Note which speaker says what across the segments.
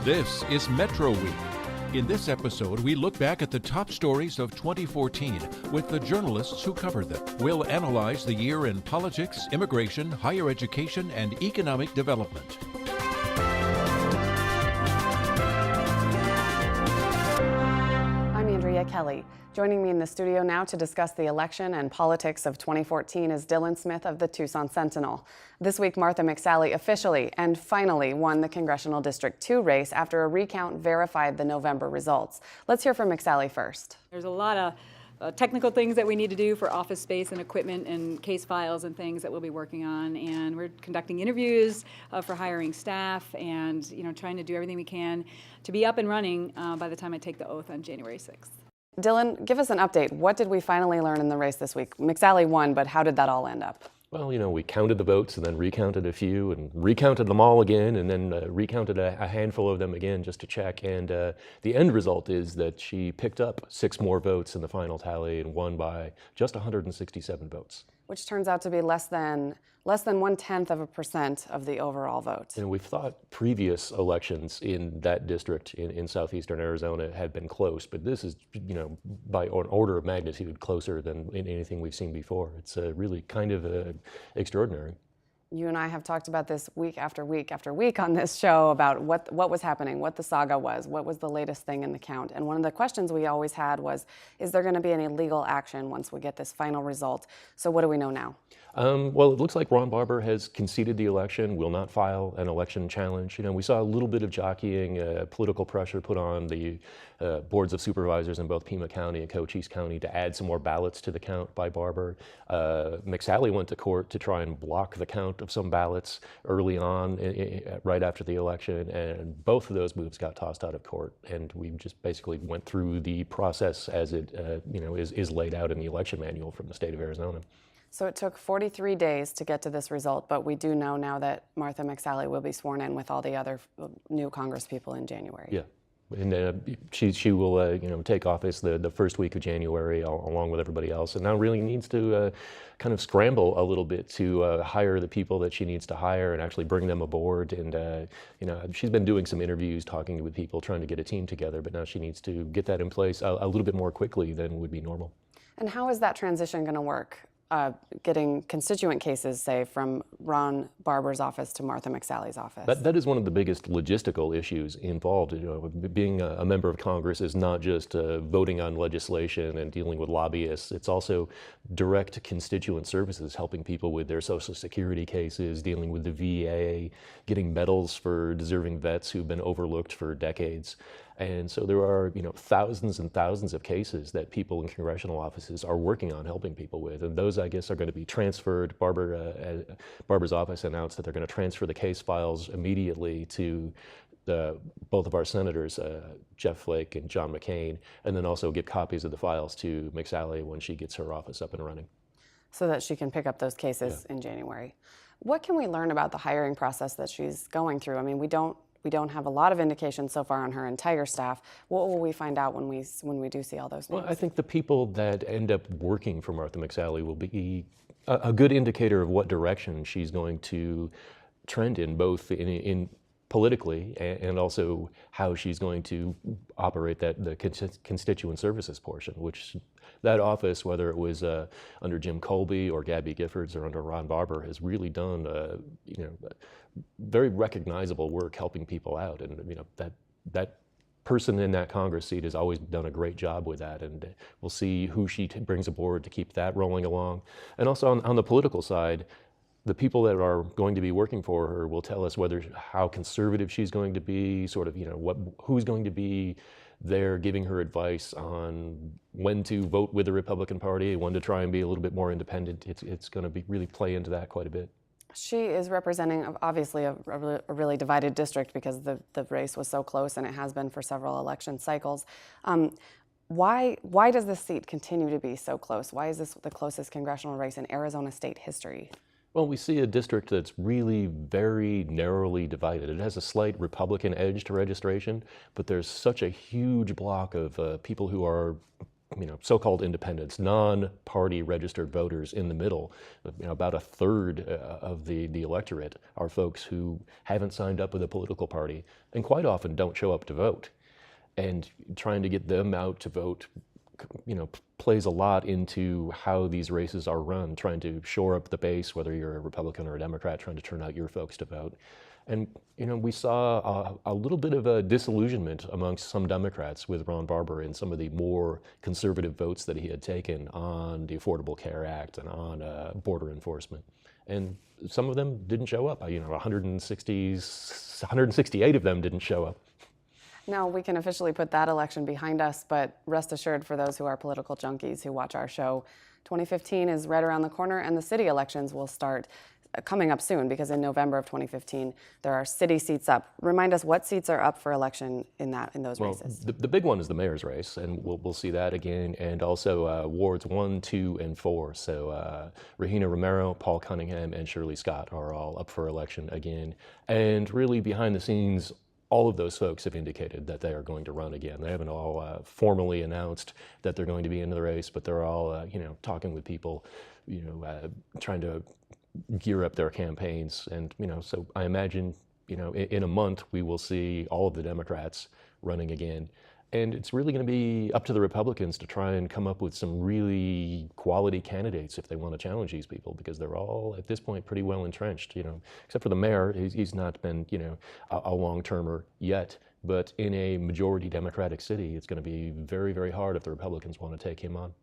Speaker 1: This is Metro Week. In this episode, we look back at the top stories of 2014 with the journalists who covered them. We'll analyze the year in politics, immigration, higher education, and economic development.
Speaker 2: I'm Andrea Kelly. Joining me in the studio now to discuss the election and politics of 2014 is Dylan Smith of the Tucson Sentinel. This week, Martha McSally officially and finally won the Congressional District 2 race after a recount verified the November results. Let's hear from McSally first.
Speaker 3: There's a lot of technical things that we need to do for office space and equipment and case files and things that we'll be working on, and we're conducting interviews for hiring staff and trying to do everything we can to be up and running by the time I take the oath on January 6th.
Speaker 2: Dylan, give us an update. What did we finally learn in the race this week? McSally won, but how did that all end up?
Speaker 4: Well, we counted the votes and then recounted a few and recounted them all again and then recounted a handful of them again just to check. And the end result is that she picked up 6 more votes in the final tally and won by just 167 votes.
Speaker 2: Which turns out to be less than 0.1% of the overall vote.
Speaker 4: And we've thought previous elections in that district in southeastern Arizona had been close, but this is, by an order of magnitude closer than in anything we've seen before. It's really kind of extraordinary.
Speaker 2: You and I have talked about this week after week after week on this show about what was happening, what the saga was, what was the latest thing in the count. And one of the questions we always had was, is there going to be any legal action once we get this final result? So what do we know now?
Speaker 4: Well, it looks like Ron Barber has conceded the election, will not file an election challenge. We saw a little bit of jockeying, political pressure put on the boards of supervisors in both Pima County and Cochise County to add some more ballots to the count by Barber. McSally went to court to try and block the count of some ballots early on, right after the election, and both of those moves got tossed out of court. And we just basically went through the process as it is laid out in the election manual from the state of Arizona.
Speaker 2: So it took 43 days to get to this result, but we do know now that Martha McSally will be sworn in with all the other new Congress people in January.
Speaker 4: Yeah, and she will take office the first week of January along with everybody else, and now really needs to kind of scramble a little bit to hire the people that she needs to hire and actually bring them aboard. And she's been doing some interviews, talking with people, trying to get a team together, but now she needs to get that in place a little bit more quickly than would be normal.
Speaker 2: And how is that transition going to work? Getting constituent cases, say, from Ron Barber's office to Martha McSally's office?
Speaker 4: That is one of the biggest logistical issues involved. Being a member of Congress is not just voting on legislation and dealing with lobbyists. It's also direct constituent services, helping people with their Social Security cases, dealing with the VA, getting medals for deserving vets who've been overlooked for decades. And so there are, thousands and thousands of cases that people in congressional offices are working on helping people with. And those, I guess, are going to be transferred. Barber's office announced that they're going to transfer the case files immediately to both of our senators, Jeff Flake and John McCain, and then also give copies of the files to McSally when she gets her office up and running.
Speaker 2: So that she can pick up those cases in January. What can we learn about the hiring process that she's going through? I mean, we don't have a lot of indications so far on her entire staff. What will we find out when we do see all those names?
Speaker 4: Well, I think the people that end up working for Martha McSally will be a good indicator of what direction she's going to trend in, both in politically and also how she's going to operate the constituent services portion, which that office, whether it was under Jim Colby or Gabby Giffords or under Ron Barber, has really done very recognizable work helping people out. And that person in that Congress seat has always done a great job with that, and we'll see who she brings aboard to keep that rolling along. And also on the political side, the people that are going to be working for her will tell us how conservative she's going to be, who's going to be there giving her advice on when to vote with the Republican Party, when to try and be a little bit more independent. It's going to really play into that quite a bit.
Speaker 2: She is representing, obviously, a really divided district because the race was so close, and it has been for several election cycles. Why does this seat continue to be so close? Why is this the closest congressional race in Arizona state history?
Speaker 4: Well, we see a district that's really very narrowly divided. It has a slight Republican edge to registration, but there's such a huge block of people who are so-called independents, non-party registered voters in the middle. About a third of the electorate are folks who haven't signed up with a political party and quite often don't show up to vote. And trying to get them out to vote, plays a lot into how these races are run, trying to shore up the base, whether you're a Republican or a Democrat, trying to turn out your folks to vote. And, we saw a little bit of a disillusionment amongst some Democrats with Ron Barber and some of the more conservative votes that he had taken on the Affordable Care Act and on border enforcement. And some of them didn't show up. 168 of them didn't show up.
Speaker 2: Now, we can officially put that election behind us, but rest assured for those who are political junkies who watch our show, 2015 is right around the corner, and the city elections will start coming up soon, because in November of 2015, there are city seats up. Remind us what seats are up for election in those races.
Speaker 4: The big one is the mayor's race, and we'll see that again, and also wards 1, 2, and 4. So Regina Romero, Paul Cunningham, and Shirley Scott are all up for election again. And really behind the scenes, all of those folks have indicated that they are going to run again. They haven't all formally announced that they're going to be in the race, but they're all, talking with people, trying to gear up their campaigns. And, so I imagine, in a month, we will see all of the Democrats running again. And it's really going to be up to the Republicans to try and come up with some really quality candidates if they want to challenge these people, because they're all, at this point, pretty well entrenched, except for the mayor. He's not been, a long-termer yet. But in a majority Democratic city, it's going to be very, very hard if the Republicans want to take him on.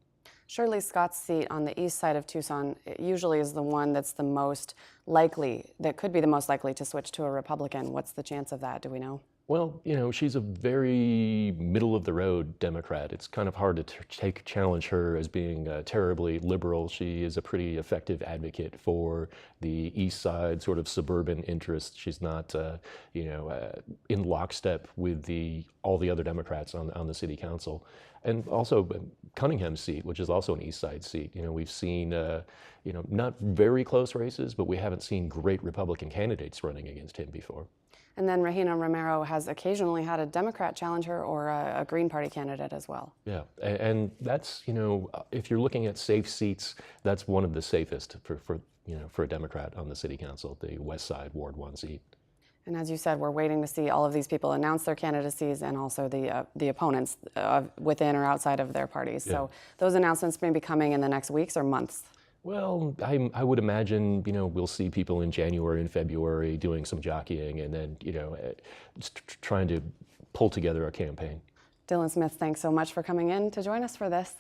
Speaker 2: Shirley Scott's seat on the east side of Tucson usually is the one that's the most likely, that could be the most likely to switch to a Republican. What's the chance of that? Do we know?
Speaker 4: Well, she's a very middle-of-the-road Democrat. It's kind of hard to challenge her as being terribly liberal. She is a pretty effective advocate for the East Side sort of suburban interests. She's not, in lockstep with all the other Democrats on the city council. And also Cunningham's seat, which is also an East Side seat. We've seen, not very close races, but we haven't seen great Republican candidates running against him before.
Speaker 2: And then Regina Romero has occasionally had a Democrat challenge her, or a Green Party candidate as well.
Speaker 4: Yeah, and that's, if you're looking at safe seats, that's one of the safest for a Democrat on the city council, the West Side Ward 1 seat.
Speaker 2: And as you said, we're waiting to see all of these people announce their candidacies, and also the opponents within or outside of their parties. Yeah. So those announcements may be coming in the next weeks or months.
Speaker 4: Well, I would imagine, we'll see people in January and February doing some jockeying, and then, trying to pull together a campaign.
Speaker 2: Dylan Smith, thanks so much for coming in to join us for this.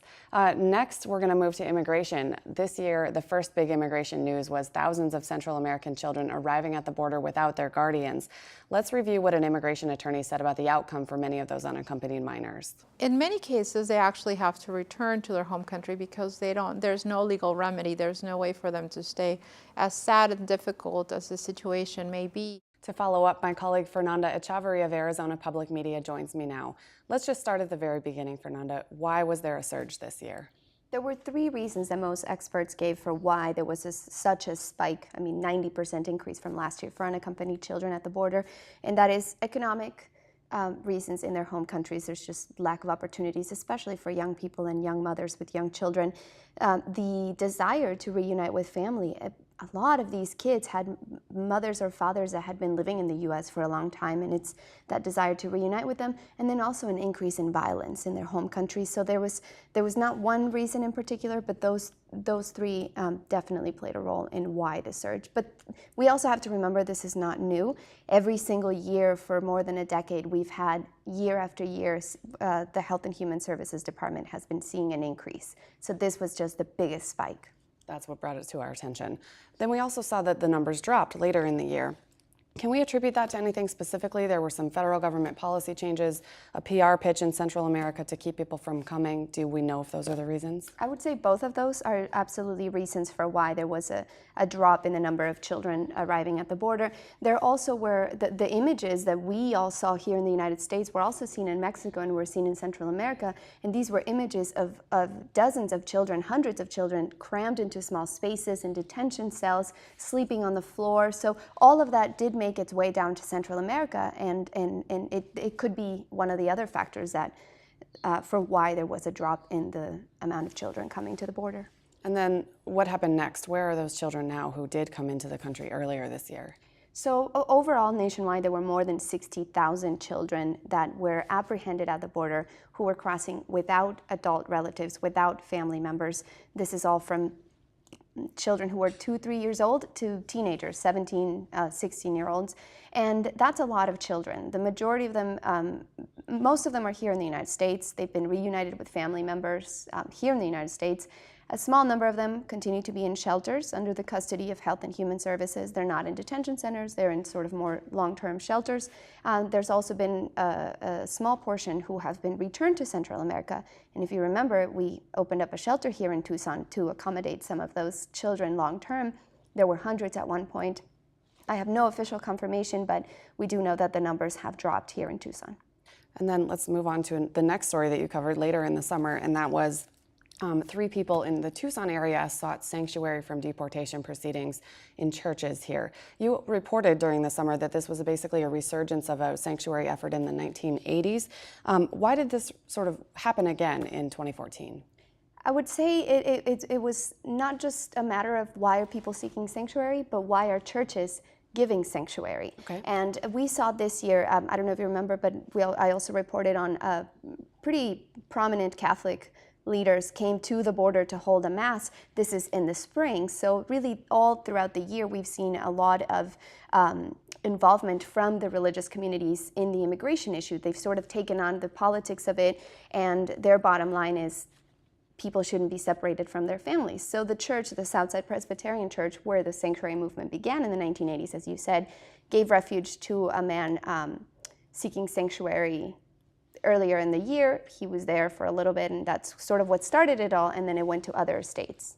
Speaker 2: Next, we're going to move to immigration. This year, the first big immigration news was thousands of Central American children arriving at the border without their guardians. Let's review what an immigration attorney said about the outcome for many of those unaccompanied minors.
Speaker 5: In many cases, they actually have to return to their home country because there's no legal remedy. There's no way for them to stay, as sad and difficult as the situation may be.
Speaker 2: To follow up, my colleague Fernanda Echavarria of Arizona Public Media joins me now. Let's just start at the very beginning, Fernanda. Why was there a surge this year?
Speaker 6: There were 3 reasons that most experts gave for why there was such a spike. 90% increase from last year for unaccompanied children at the border. And that is economic reasons in their home countries. There's just lack of opportunities, especially for young people and young mothers with young children. The desire to reunite with family. A lot of these kids had mothers or fathers that had been living in the U.S. for a long time, and it's that desire to reunite with them, and then also an increase in violence in their home countries. So there was not one reason in particular, but those 3 definitely played a role in why the surge. But we also have to remember this is not new. Every single year for more than a decade, we've had year after year, the Health and Human Services Department has been seeing an increase. So this was just the biggest spike.
Speaker 2: That's what brought it to our attention. Then we also saw that the numbers dropped later in the year. Can we attribute that to anything specifically? There were some federal government policy changes, a PR pitch in Central America to keep people from coming. Do we know if those are the reasons?
Speaker 6: I would say both of those are absolutely reasons for why there was a drop in the number of children arriving at the border. There also were the images that we all saw here in the United States were also seen in Mexico and were seen in Central America. And these were images of dozens of children, hundreds of children crammed into small spaces in detention cells, sleeping on the floor. So all of that did make its way down to Central America, and it could be one of the other factors that for why there was a drop in the amount of children coming to the border.
Speaker 2: And then what happened next? Where are those children now who did come into the country earlier this year?
Speaker 6: So overall, nationwide, there were more than 60,000 children that were apprehended at the border who were crossing without adult relatives, without family members. This is all from children who were 2-3 years old to teenagers, 17, 16-year-olds. And that's a lot of children. The majority of them, most of them are here in the United States. They've been reunited with family members here in the United States. A small number of them continue to be in shelters under the custody of Health and Human Services. They're not in detention centers. They're in sort of more long-term shelters. There's also been a small portion who have been returned to Central America. And if you remember, we opened up a shelter here in Tucson to accommodate some of those children long-term. There were hundreds at one point. I have no official confirmation, but we do know that the numbers have dropped here in Tucson.
Speaker 2: And then let's move on to the next story that you covered later in the summer, and that was 3 people in the Tucson area sought sanctuary from deportation proceedings in churches here. You reported during the summer that this was basically a resurgence of a sanctuary effort in the 1980s. Why did this sort of happen again in 2014?
Speaker 6: I would say it was not just a matter of why are people seeking sanctuary, but why are churches giving sanctuary.
Speaker 2: Okay.
Speaker 6: And we saw this year, I don't know if you remember, but I also reported on pretty prominent Catholic leaders came to the border to hold a mass. This is in the spring. So really all throughout the year, we've seen a lot of involvement from the religious communities in the immigration issue. They've sort of taken on the politics of it, and their bottom line is people shouldn't be separated from their families. So the church, the Southside Presbyterian Church, where the sanctuary movement began in the 1980s, as you said, gave refuge to a man seeking sanctuary earlier in the year. He was there for a little bit, and that's sort of what started it all, and then it went to other states.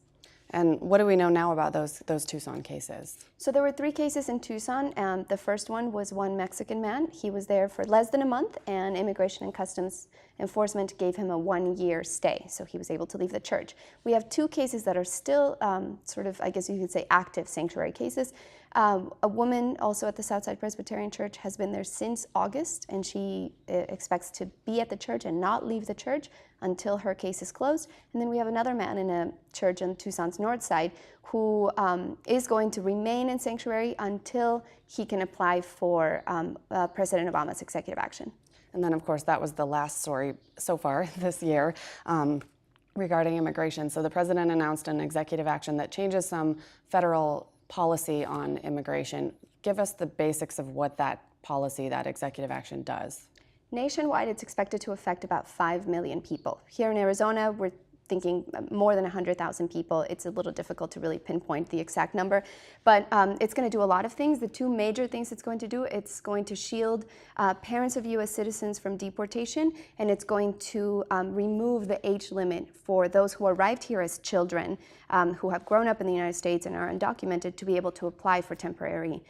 Speaker 2: And what do we know now about those Tucson cases?
Speaker 6: So there were 3 cases in Tucson. The first one was one Mexican man. He was there for less than a month, and Immigration and Customs Enforcement gave him a 1-year stay, so he was able to leave the church. We have 2 cases that are still sort of, I guess you could say, active sanctuary cases. A woman also at the Southside Presbyterian Church has been there since August, and she expects to be at the church and not leave the church until her case is closed. And then we have another man in a church on Tucson's north side who is going to remain in sanctuary until he can apply for President Obama's executive action.
Speaker 2: And then, of course, that was the last story so far this year regarding immigration. So the president announced an executive action that changes some federal policy on immigration. Give us the basics of what that policy, that executive action does.
Speaker 6: Nationwide, it's expected to affect about 5 million people. Here in Arizona, we're thinking more than 100,000 people. It's a little difficult to really pinpoint the exact number, but it's going to do a lot of things. The 2 major things it's going to do, it's going to shield parents of U.S. citizens from deportation, and it's going to remove the age limit for those who arrived here as children who have grown up in the United States and are undocumented to be able to apply for temporary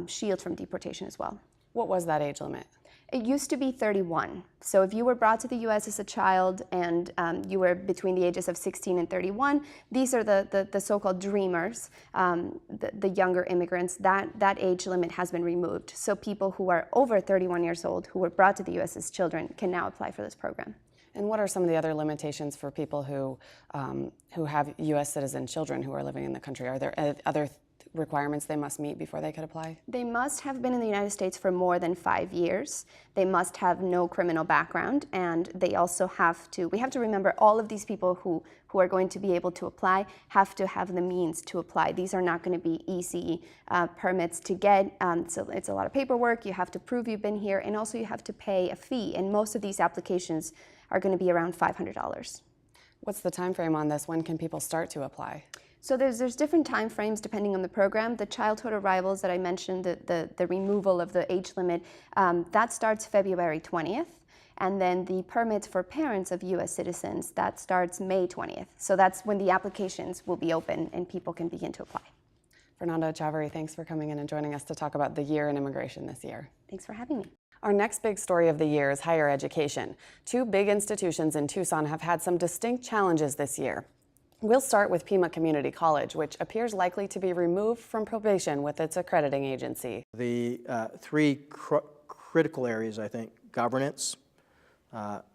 Speaker 6: shield from deportation as well.
Speaker 2: What was that age limit?
Speaker 6: It used to be 31. So if you were brought to the U.S. as a child and you were between the ages of 16 and 31, these are the so-called dreamers, the younger immigrants. That age limit has been removed. So people who are over 31 years old who were brought to the U.S. as children can now apply for this program.
Speaker 2: And what are some of the other limitations for people who have U.S. citizen children who are living in the country? Are there other requirements they must meet before they could apply?
Speaker 6: They must have been in the United States for more than 5 years. They must have no criminal background, and they also we have to remember all of these people who are going to be able to apply have to have the means to apply. These are not going to be easy permits to get, so it's a lot of paperwork. You have to prove you've been here, and also you have to pay a fee, and most of these applications are going to be around $500.
Speaker 2: What's the time frame on this? When can people start to apply?
Speaker 6: So there's different time frames depending on the program. The childhood arrivals that I mentioned, the removal of the age limit, that starts February 20th. And then the permits for parents of U.S. citizens, that starts May 20th. So that's when the applications will be open and people can begin to apply.
Speaker 2: Fernanda Chavarri, thanks for coming in and joining us to talk about the year in immigration this year.
Speaker 6: Thanks for having me.
Speaker 2: Our next big story of the year is higher education. 2 big institutions in Tucson have had some distinct challenges this year. We'll start with Pima Community College, which appears likely to be removed from probation with its accrediting agency.
Speaker 7: The 3 critical areas, I think: governance,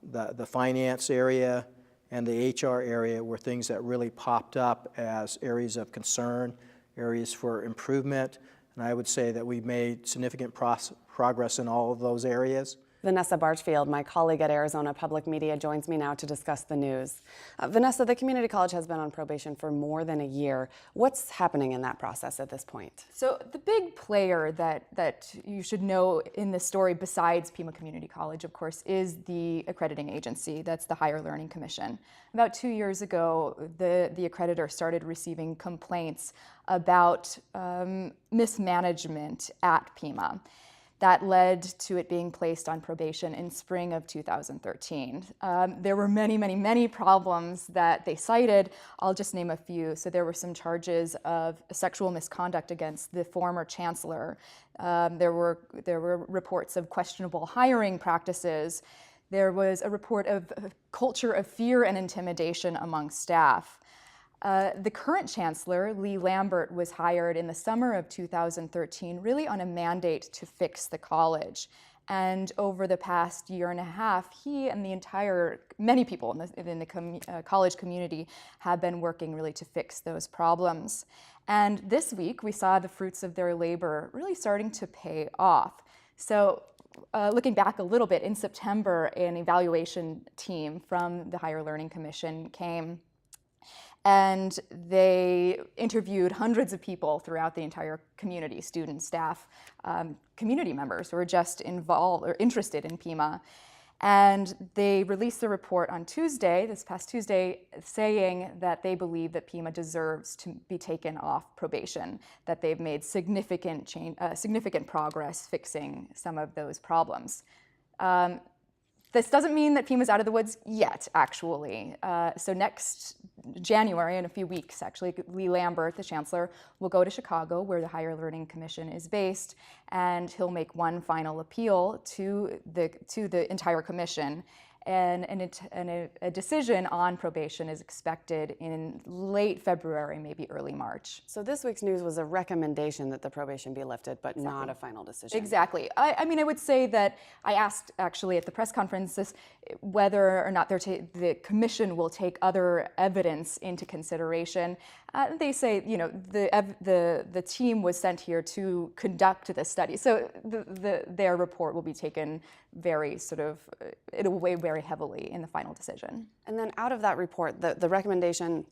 Speaker 7: The finance area and the HR area were things that really popped up as areas of concern, areas for improvement, and I would say that we made significant progress in all of those areas.
Speaker 2: Vanessa Barchfield, my colleague at Arizona Public Media, joins me now to discuss the news. Vanessa, the community college has been on probation for more than a year. What's happening in that process at this point?
Speaker 8: So the big player that you should know in this story, besides Pima Community College, of course, is the accrediting agency. That's the Higher Learning Commission. About 2 years ago, the accreditor started receiving complaints about mismanagement at Pima. That led to it being placed on probation in spring of 2013. There were many problems that they cited. I'll just name a few. So there were some charges of sexual misconduct against the former chancellor. There were reports of questionable hiring practices. There was a report of a culture of fear and intimidation among staff. The current chancellor, Lee Lambert, was hired in the summer of 2013 really on a mandate to fix the college. And over the past year and a half, he and many people in the college community have been working really to fix those problems. And this week, we saw the fruits of their labor really starting to pay off. So looking back a little bit, in September, an evaluation team from the Higher Learning Commission came, and they interviewed hundreds of people throughout the entire community, students, staff, community members who were just involved or interested in Pima. And they released the report on Tuesday, this past Tuesday, saying that they believe that Pima deserves to be taken off probation, that they've made significant progress fixing some of those problems. This doesn't mean that Pima's out of the woods yet, actually. So next January, in a few weeks, actually, Lee Lambert, the chancellor, will go to Chicago, where the Higher Learning Commission is based, and he'll make one final appeal to the entire commission. And a decision on probation is expected in late February, maybe early March.
Speaker 2: So this week's news was a recommendation that the probation be lifted, but not a final decision.
Speaker 8: Exactly. I mean, I would say that I asked actually at the press conference whether or not the commission will take other evidence into consideration. They say, you know, the team was sent here to conduct the study, so their report will be taken it will weigh very heavily in the final decision.
Speaker 2: And then out of that report, the recommendation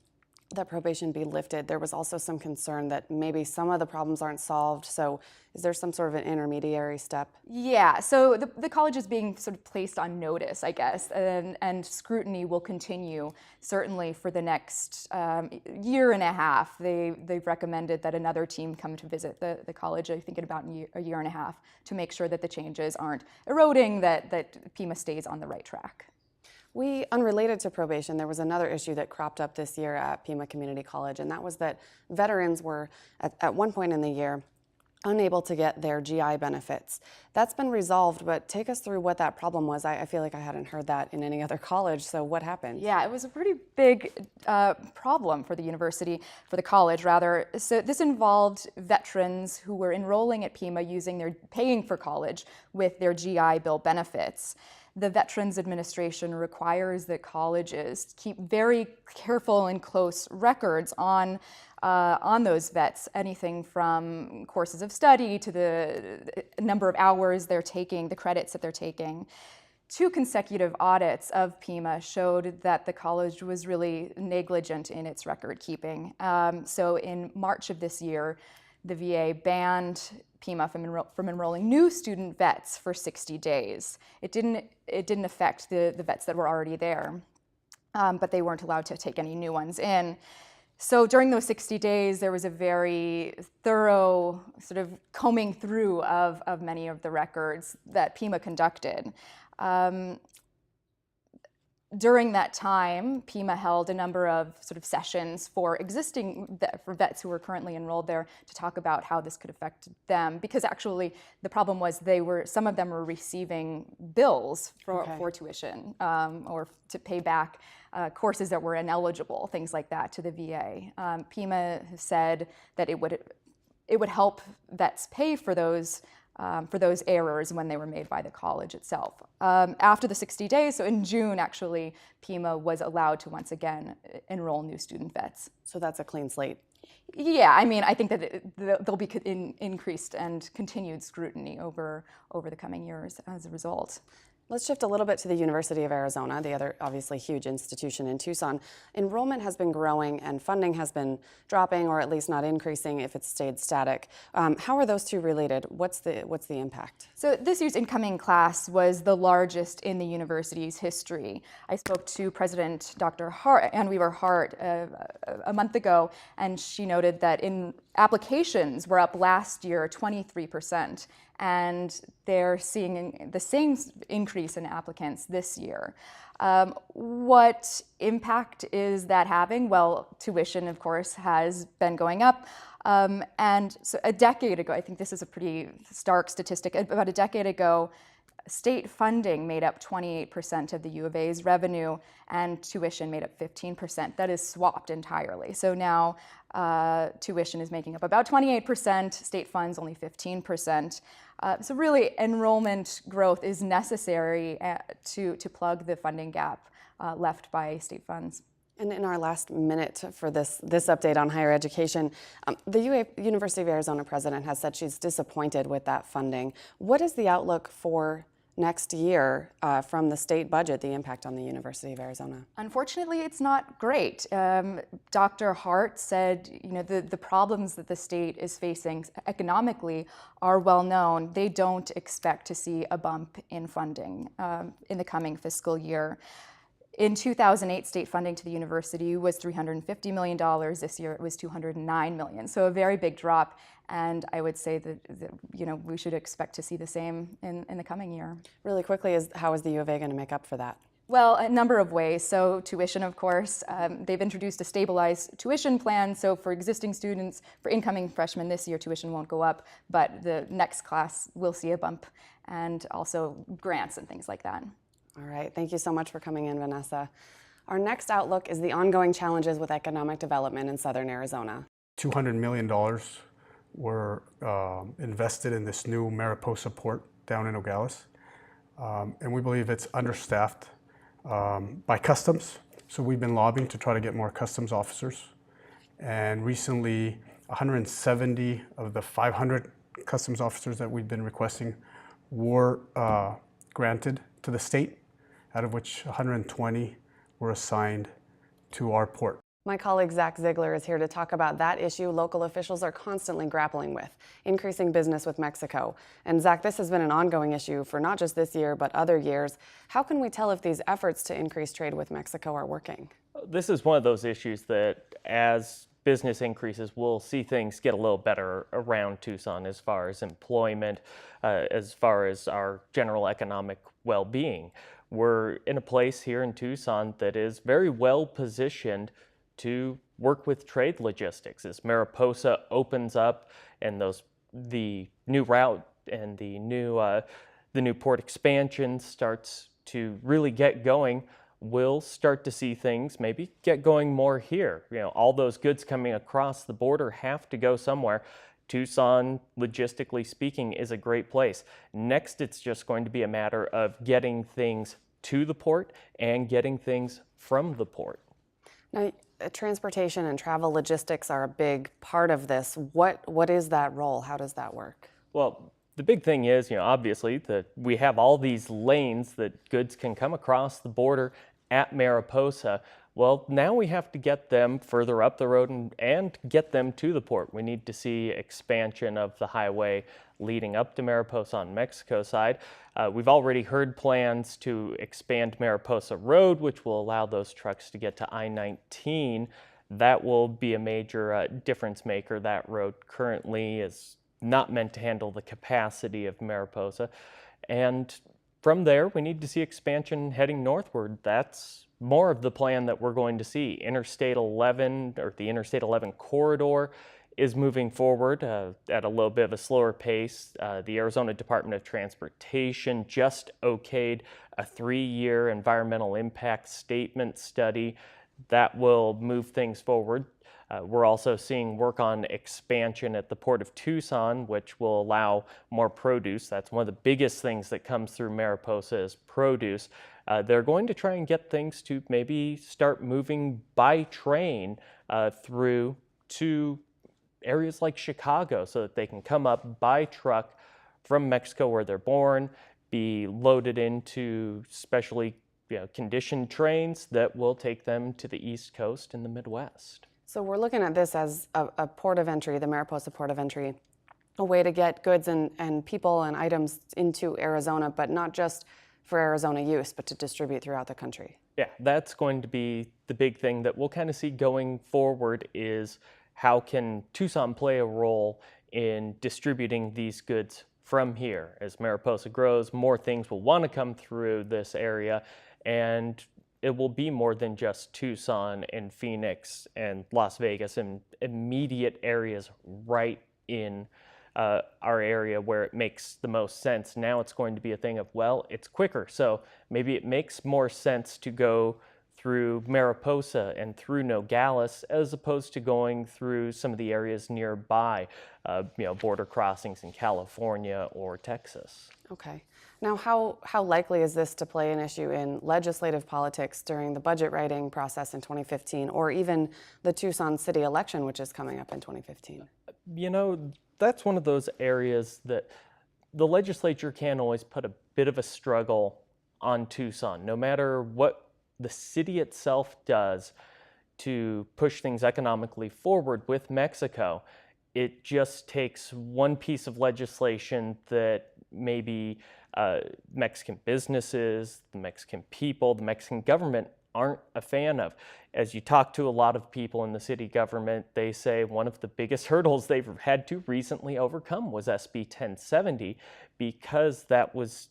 Speaker 2: that probation be lifted, there was also some concern that maybe some of the problems aren't solved. So is there some sort of an intermediary step?
Speaker 8: Yeah, so the college is being sort of placed on notice, I guess, and scrutiny will continue certainly for the next year and a half. They've recommended that another team come to visit the college, I think in about a year and a half, to make sure that the changes aren't eroding, that Pima stays on the right track.
Speaker 2: Unrelated to probation, there was another issue that cropped up this year at Pima Community College, and that was that veterans were, at one point in the year, unable to get their GI benefits. That's been resolved, but take us through what that problem was. I feel like I hadn't heard that in any other college, so what happened?
Speaker 8: Yeah, it was a pretty big problem for the college rather. So this involved veterans who were enrolling at Pima paying for college with their GI Bill benefits. The Veterans Administration requires that colleges keep very careful and close records on those vets, anything from courses of study to the number of hours they're taking, the credits that they're taking. 2 consecutive audits of Pima showed that the college was really negligent in its record keeping. So in March of this year, the VA banned Pima from enrolling new student vets for 60 days. It didn't affect the vets that were already there, but they weren't allowed to take any new ones in. So during those 60 days, there was a very thorough sort of combing through of many of the records that Pima conducted. During that time, Pima held a number of sort of sessions for vets who were currently enrolled there to talk about how this could affect them. Because actually, the problem was some of them were receiving bills for tuition or to pay back courses that were ineligible, things like that, to the VA. Pima said that it would help vets pay for those for those errors when they were made by the college itself. After the 60 days, so in June actually, Pima was allowed to once again enroll new student vets.
Speaker 2: So that's a clean slate.
Speaker 8: Yeah, I mean, I think that there'll be increased and continued scrutiny over the coming years as a result.
Speaker 2: Let's shift a little bit to the University of Arizona, the other obviously huge institution in Tucson. Enrollment has been growing and funding has been dropping, or at least not increasing if it's stayed static. How are those two related? What's the impact?
Speaker 8: So this year's incoming class was the largest in the university's history. I spoke to President Dr. Ann Weaver Hart a month ago, and she noted that applications were up last year 23%. And they're seeing the same increase in applicants this year. What impact is that having? Well, tuition, of course, has been going up. And so a decade ago, I think this is a pretty stark statistic, about a decade ago, state funding made up 28% of the U of A's revenue, and tuition made up 15%. That is swapped entirely. So now tuition is making up about 28%, state funds only 15%. So really, enrollment growth is necessary to plug the funding gap left by state funds.
Speaker 2: And in our last minute for this update on higher education, the University of Arizona president has said she's disappointed with that funding. What is the outlook for next year from the state budget, the impact on the University of Arizona?
Speaker 8: Unfortunately, it's not great. Dr. Hart said, the problems that the state is facing economically are well known. They don't expect to see a bump in funding in the coming fiscal year. In 2008, state funding to the university was $350 million. This year, it was $209 million. So a very big drop. And I would say that we should expect to see the same in the coming year.
Speaker 2: Really quickly, how is the U of A going to make up for that?
Speaker 8: Well, a number of ways. So tuition, of course, they've introduced a stabilized tuition plan. So for existing students, for incoming freshmen this year, tuition won't go up, but the next class will see a bump, and also grants and things like that.
Speaker 2: All right, thank you so much for coming in, Vanessa. Our next outlook is the ongoing challenges with economic development in southern Arizona.
Speaker 9: $200 million were invested in this new Mariposa port down in Nogales. And we believe it's understaffed by customs. So we've been lobbying to try to get more customs officers. And recently, 170 of the 500 customs officers that we've been requesting were granted to the state, out of which 120 were assigned to our port.
Speaker 2: My colleague Zach Ziegler is here to talk about that issue local officials are constantly grappling with, increasing business with Mexico. And Zach, this has been an ongoing issue for not just this year, but other years. How can we tell if these efforts to increase trade with Mexico are working?
Speaker 10: This is one of those issues that as business increases, we'll see things get a little better around Tucson as far as employment, as far as our general economic well-being. We're in a place here in Tucson that is very well positioned to work with trade logistics. As Mariposa opens up and the new route and the new port expansion starts to really get going, we'll start to see things maybe get going more here. All those goods coming across the border have to go somewhere. Tucson, logistically speaking, is a great place. Next, it's just going to be a matter of getting things to the port and getting things from the port.
Speaker 2: Now, transportation and travel logistics are a big part of this. What is that role? How does that work?
Speaker 10: Well, the big thing is, obviously, that we have all these lanes that goods can come across the border at Mariposa. Well, now we have to get them further up the road and get them to the port. We need to see expansion of the highway leading up to Mariposa on Mexico side. We've already heard plans to expand Mariposa Road, which will allow those trucks to get to I-19. That will be a major difference maker. That road currently is not meant to handle the capacity of Mariposa. And from there, we need to see expansion heading northward. That's more of the plan that we're going to see. Interstate 11, or the Interstate 11 corridor, is moving forward at a little bit of a slower pace. The Arizona Department of Transportation just okayed a 3-year environmental impact statement study That will move things forward. We're also seeing work on expansion at the Port of Tucson, which will allow more produce. That's one of the biggest things that comes through Mariposa is produce. They're going to try and get things to maybe start moving by train through to areas like Chicago so that they can come up by truck from Mexico where they're born, be loaded into specially conditioned trains that will take them to the East Coast and the Midwest.
Speaker 2: So we're looking at this as a port of entry, the Mariposa port of entry, a way to get goods and people and items into Arizona, but not just for Arizona use, but to distribute throughout the country.
Speaker 10: Yeah, that's going to be the big thing that we'll kind of see going forward is how can Tucson play a role in distributing these goods from here. As Mariposa grows, more things will want to come through this area, and it will be more than just Tucson and Phoenix and Las Vegas and immediate areas right in our area where it makes the most sense. Now it's going to be a thing of, well, it's quicker, so maybe it makes more sense to go through Mariposa and through Nogales as opposed to going through some of the areas nearby, border crossings in California or Texas.
Speaker 2: Okay. Now, how likely is this to play an issue in legislative politics during the budget writing process in 2015, or even the Tucson city election, which is coming up in 2015?
Speaker 10: That's one of those areas that the legislature can always put a bit of a struggle on Tucson, no matter what the city itself does to push things economically forward with Mexico. It just takes one piece of legislation that maybe Mexican businesses, the Mexican people, the Mexican government aren't a fan of. As you talk to a lot of people in the city government, they say one of the biggest hurdles they've had to recently overcome was SB 1070 because that was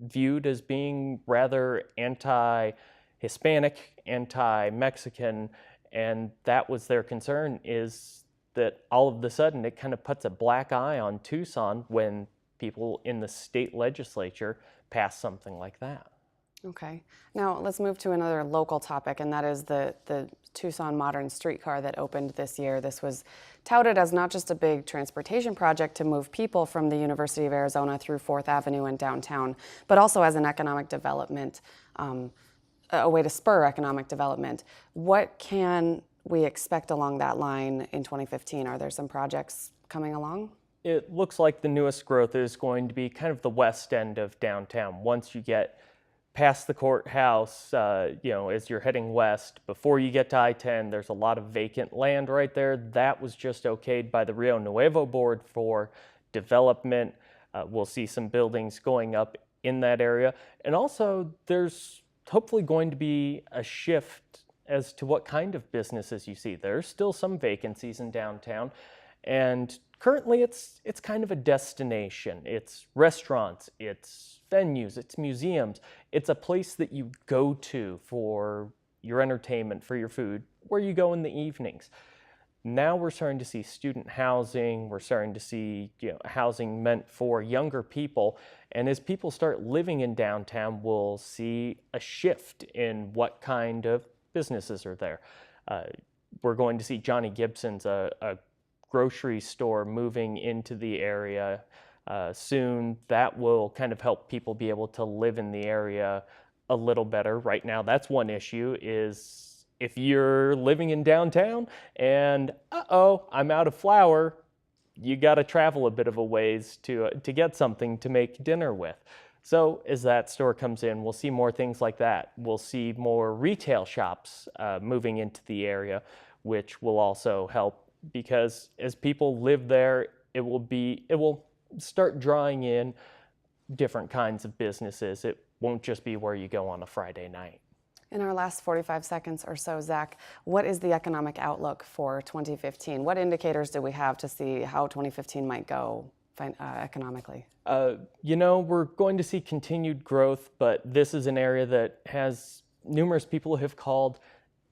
Speaker 10: viewed as being rather anti-Hispanic, anti-Mexican, and that was their concern, is that all of a sudden it kind of puts a black eye on Tucson when people in the state legislature pass something like that.
Speaker 2: Okay. Now let's move to another local topic, and that is the Tucson modern streetcar that opened this year. This was touted as not just a big transportation project to move people from the University of Arizona through 4th Avenue and downtown, but also as an economic development, a way to spur economic development. What can we expect along that line in 2015? Are there some projects coming along?
Speaker 10: It looks like the newest growth is going to be kind of the west end of downtown. Once you get past the courthouse, as you're heading west, before you get to I-10, there's a lot of vacant land right there. That was just okayed by the Rio Nuevo board for development. We'll see some buildings going up in that area. And also, there's hopefully going to be a shift as to what kind of businesses you see. There's still some vacancies in downtown, and currently it's kind of a destination. It's restaurants, it's venues, it's museums. It's a place that you go to for your entertainment, for your food, where you go in the evenings. Now we're starting to see student housing, we're starting to see housing meant for younger people, and as people start living in downtown, we'll see a shift in what kind of businesses are there. We're going to see Johnny Gibson's, a grocery store, moving into the area soon. That will kind of help people be able to live in the area a little better. Right now, that's one issue, is if you're living in downtown and, I'm out of flour, you got to travel a bit of a ways to get something to make dinner with. So as that store comes in, we'll see more things like that. We'll see more retail shops moving into the area, which will also help, because as people live there, it will start drawing in different kinds of businesses. It won't just be where you go on a Friday night.
Speaker 2: In our last 45 seconds or so, Zach, what is the economic outlook for 2015? What indicators do we have to see how 2015 might go economically?
Speaker 10: We're going to see continued growth, but this is an area that has numerous people have called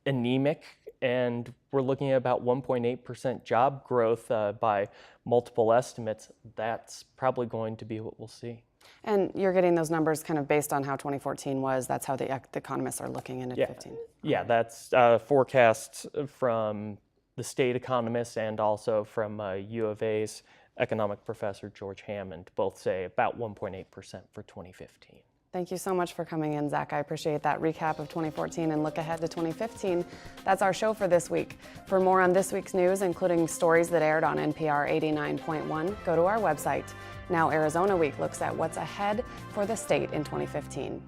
Speaker 10: anemic, and we're looking at about 1.8% job growth by multiple estimates. That's probably going to be what we'll see.
Speaker 2: And you're getting those numbers kind of based on how 2014 was. That's how the economists are looking into 15.
Speaker 10: Yeah, that's forecasts from the state economists and also from U of A's economic professor George Hammond. Both say about 1.8% for 2015.
Speaker 2: Thank you so much for coming in, Zach. I appreciate that recap of 2014 and look ahead to 2015. That's our show for this week. For more on this week's news, including stories that aired on NPR 89.1, go to our website. Now Arizona Week looks at what's ahead for the state in 2015.